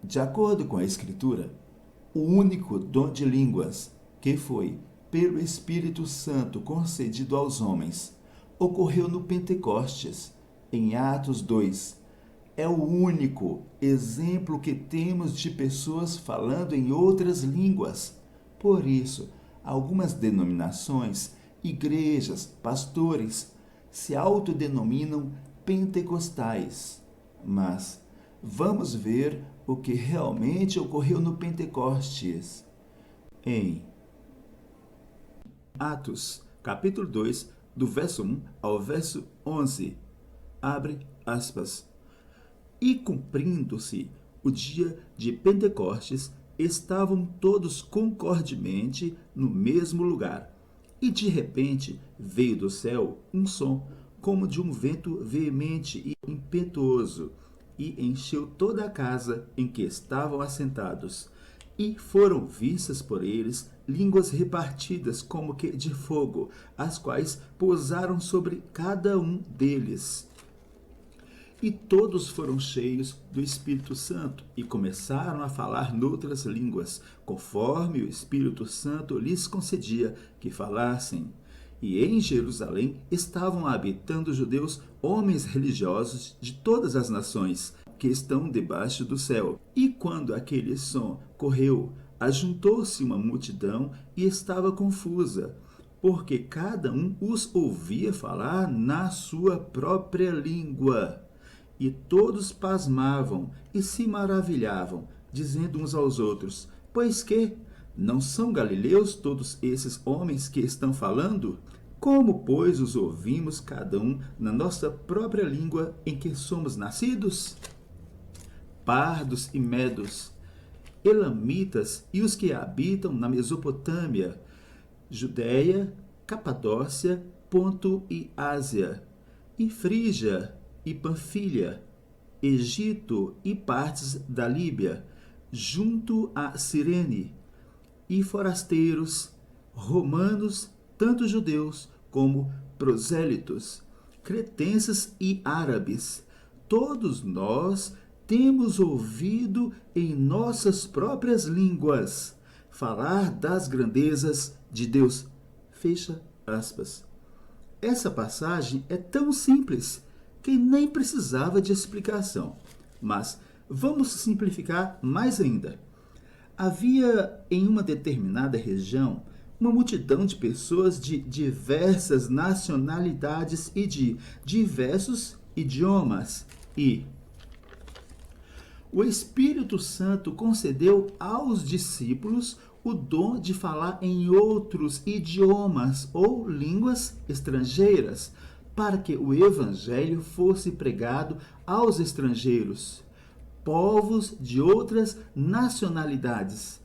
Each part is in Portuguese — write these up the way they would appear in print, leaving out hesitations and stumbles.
De acordo com a Escritura, o único dom de línguas que foi, pelo Espírito Santo, concedido aos homens, ocorreu no Pentecostes, em Atos 2. É o único exemplo que temos de pessoas falando em outras línguas. Por isso, algumas denominações, igrejas, pastores, se autodenominam pentecostais. Mas vamos ver o que realmente ocorreu no Pentecostes. Em Atos, capítulo 2, do verso 1 ao verso 11. Abre aspas. E cumprindo-se o dia de Pentecostes, estavam todos concordemente no mesmo lugar. E de repente veio do céu um som, como de um vento veemente e impetuoso, e encheu toda a casa em que estavam assentados. E foram vistas por eles línguas repartidas como que de fogo, as quais pousaram sobre cada um deles. E todos foram cheios do Espírito Santo e começaram a falar noutras línguas, conforme o Espírito Santo lhes concedia que falassem. E em Jerusalém estavam habitando judeus, homens religiosos de todas as nações, que estão debaixo do céu. E quando aquele som correu, ajuntou-se uma multidão e estava confusa, porque cada um os ouvia falar na sua própria língua. E todos pasmavam e se maravilhavam, dizendo uns aos outros: Pois que? Não são galileus todos esses homens que estão falando? Como, pois, os ouvimos cada um na nossa própria língua em que somos nascidos? Pardos e medos, elamitas e os que habitam na Mesopotâmia, Judéia, Capadócia, Ponto e Ásia, e Frígia e Panfilha, Egito e partes da Líbia, junto a Cirene, e forasteiros, romanos, tanto judeus como prosélitos, cretenses e árabes, todos nós temos ouvido em nossas próprias línguas falar das grandezas de Deus. Fecha aspas. Essa passagem é tão simples que nem precisava de explicação. Mas vamos simplificar mais ainda. Havia em uma determinada região uma multidão de pessoas de diversas nacionalidades e de diversos idiomas. E o Espírito Santo concedeu aos discípulos o dom de falar em outros idiomas ou línguas estrangeiras, para que o Evangelho fosse pregado aos estrangeiros, povos de outras nacionalidades.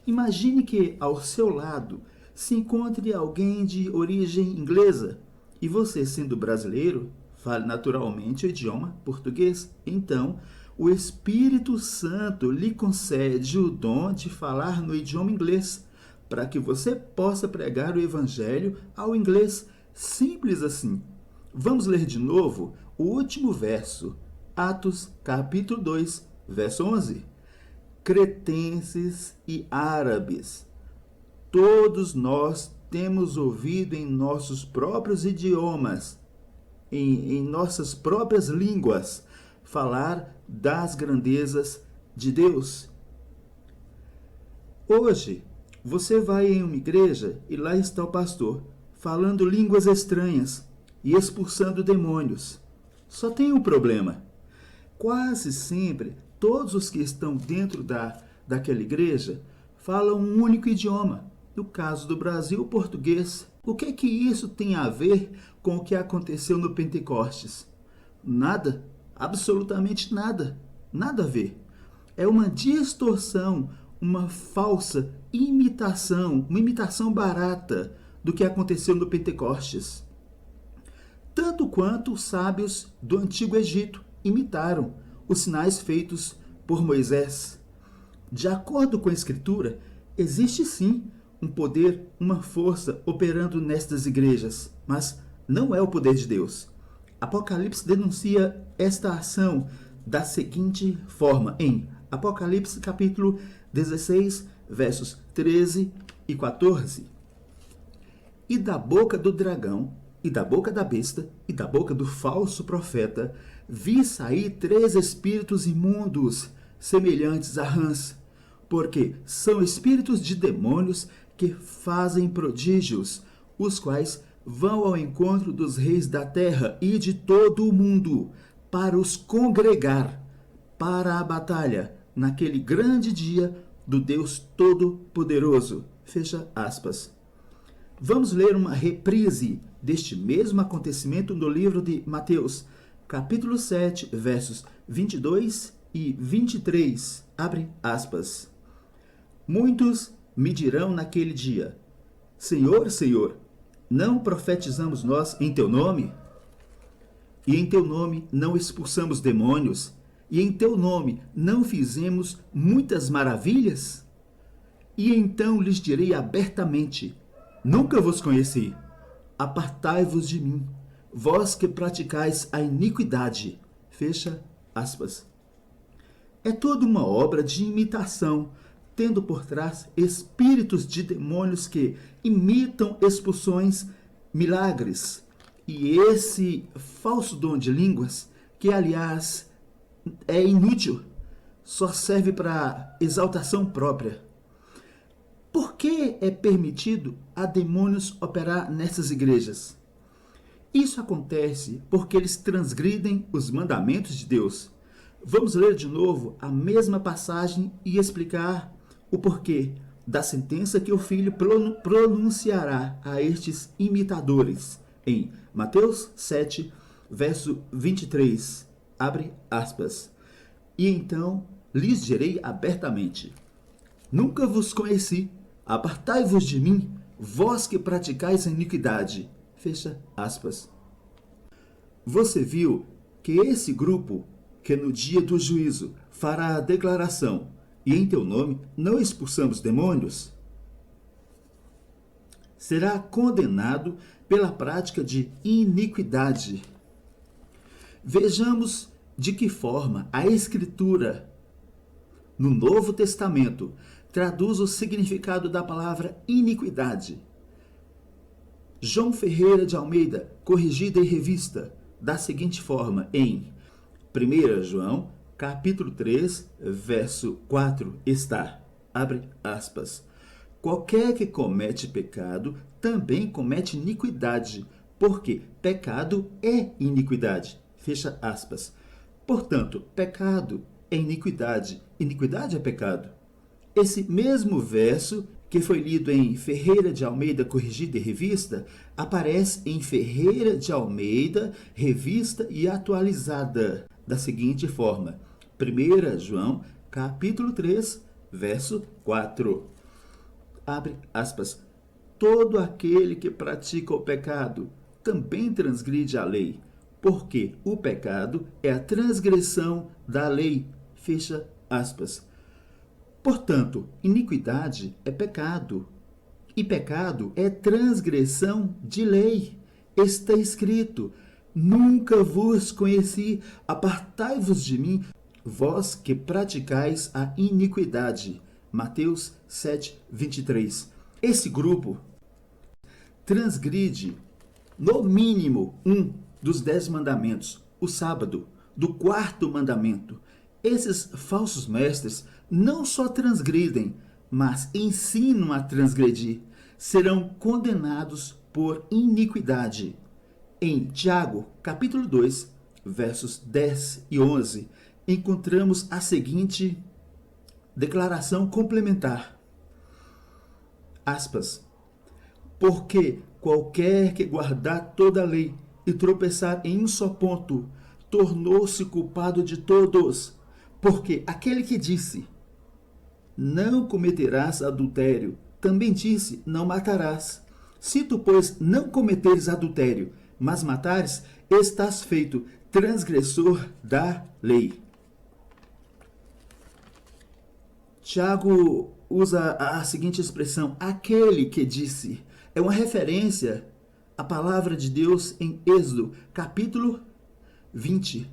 Imagine que ao seu lado se encontre alguém de origem inglesa e você, sendo brasileiro, fale naturalmente o idioma português. Então, o Espírito Santo lhe concede o dom de falar no idioma inglês, para que você possa pregar o Evangelho ao inglês. Simples assim. Vamos ler de novo o último verso, Atos, capítulo 2, verso 11. Cretenses e árabes, todos nós temos ouvido em nossos próprios idiomas, em nossas próprias línguas, falar das grandezas de Deus. Hoje, você vai em uma igreja e lá está o pastor falando línguas estranhas e expulsando demônios. Só tem um problema. Quase sempre, todos os que estão dentro daquela igreja falam um único idioma. No caso do Brasil, o português. O que isso tem a ver com o que aconteceu no Pentecostes? Nada. Absolutamente nada. Nada a ver. É uma distorção, uma falsa imitação, uma imitação barata do que aconteceu no Pentecostes. Tanto quanto os sábios do Antigo Egito imitaram os sinais feitos por Moisés. De acordo com a Escritura, existe sim um poder, uma força operando nestas igrejas, mas não é o poder de Deus. Apocalipse denuncia esta ação da seguinte forma, em Apocalipse capítulo 16, versos 13 e 14. E da boca do dragão, e da boca da besta, e da boca do falso profeta, vi sair 3 espíritos imundos, semelhantes a rãs, porque são espíritos de demônios que fazem prodígios, os quais vão ao encontro dos reis da terra e de todo o mundo, para os congregar para a batalha, naquele grande dia do Deus Todo-Poderoso. Fecha aspas. Vamos ler uma reprise deste mesmo acontecimento no livro de Mateus, capítulo 7, versos 22 e 23. Abre aspas. Muitos me dirão naquele dia: Senhor, Senhor, não profetizamos nós em teu nome? E em teu nome não expulsamos demônios? E em teu nome não fizemos muitas maravilhas? E então lhes direi abertamente: Nunca vos conheci. Apartai-vos de mim, vós que praticais a iniquidade. Fecha aspas. É toda uma obra de imitação, tendo por trás espíritos de demônios que imitam expulsões, milagres. E esse falso dom de línguas, que aliás é inútil, só serve para exaltação própria. Por que é permitido a demônios operar nessas igrejas? Isso acontece porque eles transgridem os mandamentos de Deus. Vamos ler de novo a mesma passagem e explicar o porquê da sentença que o Filho pronunciará a estes imitadores. Em Mateus 7, verso 23, abre aspas. E então lhes direi abertamente: Nunca vos conheci. Apartai-vos de mim, vós que praticais a iniquidade. Fecha aspas. Você viu que esse grupo, que no dia do juízo fará a declaração: E em teu nome não expulsamos demônios, será condenado pela prática de iniquidade. Vejamos de que forma a Escritura, no Novo Testamento, traduz o significado da palavra iniquidade. João Ferreira de Almeida, corrigida e revista, da seguinte forma em 1 João, capítulo 3, verso 4, está, abre aspas, qualquer que comete pecado também comete iniquidade, porque pecado é iniquidade, fecha aspas. Portanto, pecado é iniquidade, iniquidade é pecado. Esse mesmo verso, que foi lido em Ferreira de Almeida, corrigida e revista, aparece em Ferreira de Almeida, revista e atualizada, da seguinte forma: 1 João, capítulo 3, verso 4. Abre aspas. Todo aquele que pratica o pecado também transgride a lei, porque o pecado é a transgressão da lei. Fecha aspas. Portanto, iniquidade é pecado, e pecado é transgressão de lei. Está escrito: Nunca vos conheci, apartai-vos de mim, vós que praticais a iniquidade. Mateus 7, 23. Esse grupo transgride, no mínimo, um dos 10 mandamentos, o sábado, do 4º mandamento. Esses falsos mestres não só transgridem, mas ensinam a transgredir. Serão condenados por iniquidade. Em Tiago, capítulo 2, versos 10 e 11, encontramos a seguinte declaração complementar. Aspas. Porque qualquer que guardar toda a lei e tropeçar em um só ponto, tornou-se culpado de todos. Porque aquele que disse: Não cometerás adultério, também disse: Não matarás. Se tu, pois, não cometeres adultério, mas matares, estás feito transgressor da lei. Tiago usa a seguinte expressão: aquele que disse. É uma referência à palavra de Deus em Êxodo, capítulo 20.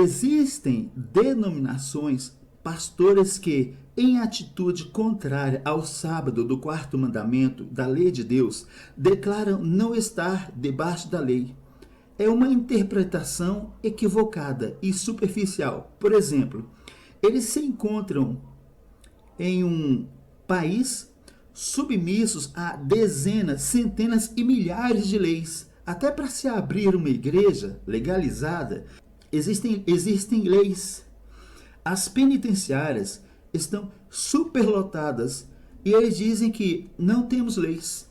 Existem denominações, pastores que, em atitude contrária ao sábado do quarto mandamento da lei de Deus, declaram não estar debaixo da lei. É uma interpretação equivocada e superficial. Por exemplo, eles se encontram em um país submissos a dezenas, centenas e milhares de leis. Até para se abrir uma igreja legalizada, existem leis. As penitenciárias estão superlotadas e eles dizem que não temos leis.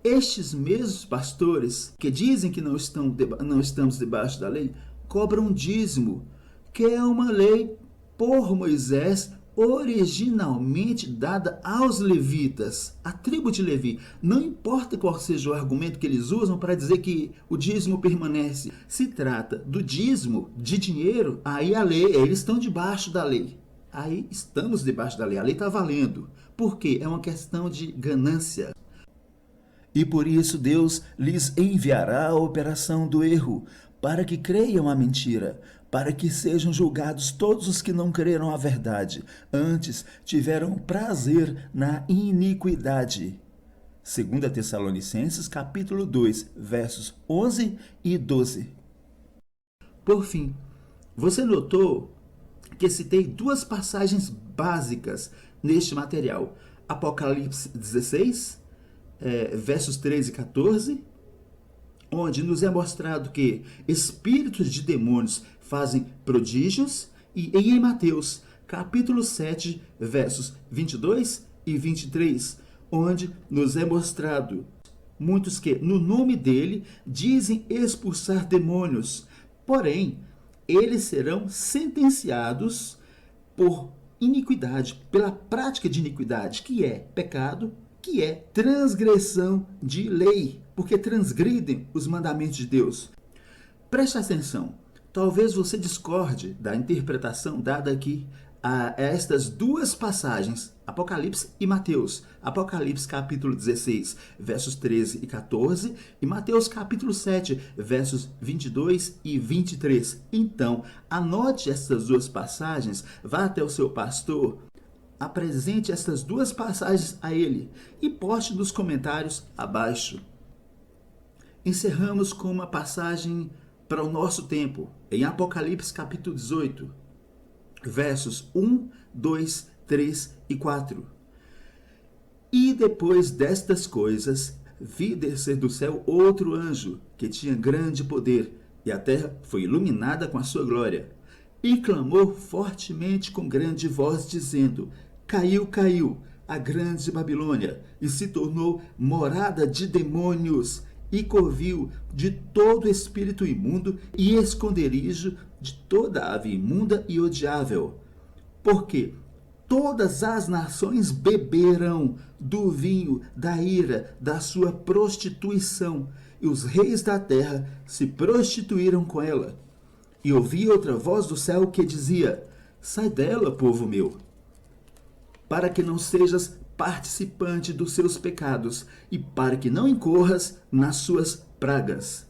Estes mesmos pastores que dizem que não estamos debaixo da lei, cobram dízimo, que é uma lei por Moisés originalmente dada aos levitas, a tribo de Levi. Não importa qual seja o argumento que eles usam para dizer que o dízimo permanece. Se trata do dízimo de dinheiro, aí a lei, eles estão debaixo da lei. Aí estamos debaixo da lei, a lei está valendo. Por quê? É uma questão de ganância. E por isso Deus lhes enviará a operação do erro, para que creiam a mentira, para que sejam julgados todos os que não creram a verdade, antes tiveram prazer na iniquidade. 2 Tessalonicenses capítulo 2, versos 11 e 12. Por fim, você notou que citei duas passagens básicas neste material. Apocalipse 16, versos 13 e 14, onde nos é mostrado que espíritos de demônios fazem prodígios, e em Mateus, capítulo 7, versos 22 e 23, onde nos é mostrado muitos que, no nome dele, dizem expulsar demônios, porém, eles serão sentenciados por iniquidade, pela prática de iniquidade, que é pecado, que é transgressão de lei, porque transgridem os mandamentos de Deus. Preste atenção, talvez você discorde da interpretação dada aqui a estas duas passagens, Apocalipse e Mateus. Apocalipse capítulo 16, versos 13 e 14, e Mateus capítulo 7, versos 22 e 23. Então, anote essas duas passagens, vá até o seu pastor, apresente essas duas passagens a ele e poste nos comentários abaixo. Encerramos com uma passagem para o nosso tempo, em Apocalipse capítulo 18, versos 1, 2, 3 e 4. E depois destas coisas, vi descer do céu outro anjo, que tinha grande poder, e a terra foi iluminada com a sua glória. E clamou fortemente com grande voz, dizendo: Caiu, caiu, a grande Babilônia, e se tornou morada de demônios, e covil de todo espírito imundo, e esconderijo de toda ave imunda e odiável. Porque todas as nações beberão do vinho da ira da sua prostituição, e os reis da terra se prostituíram com ela. E ouvi outra voz do céu que dizia: Sai dela, povo meu, para que não sejas participante dos seus pecados, e para que não incorras nas suas pragas.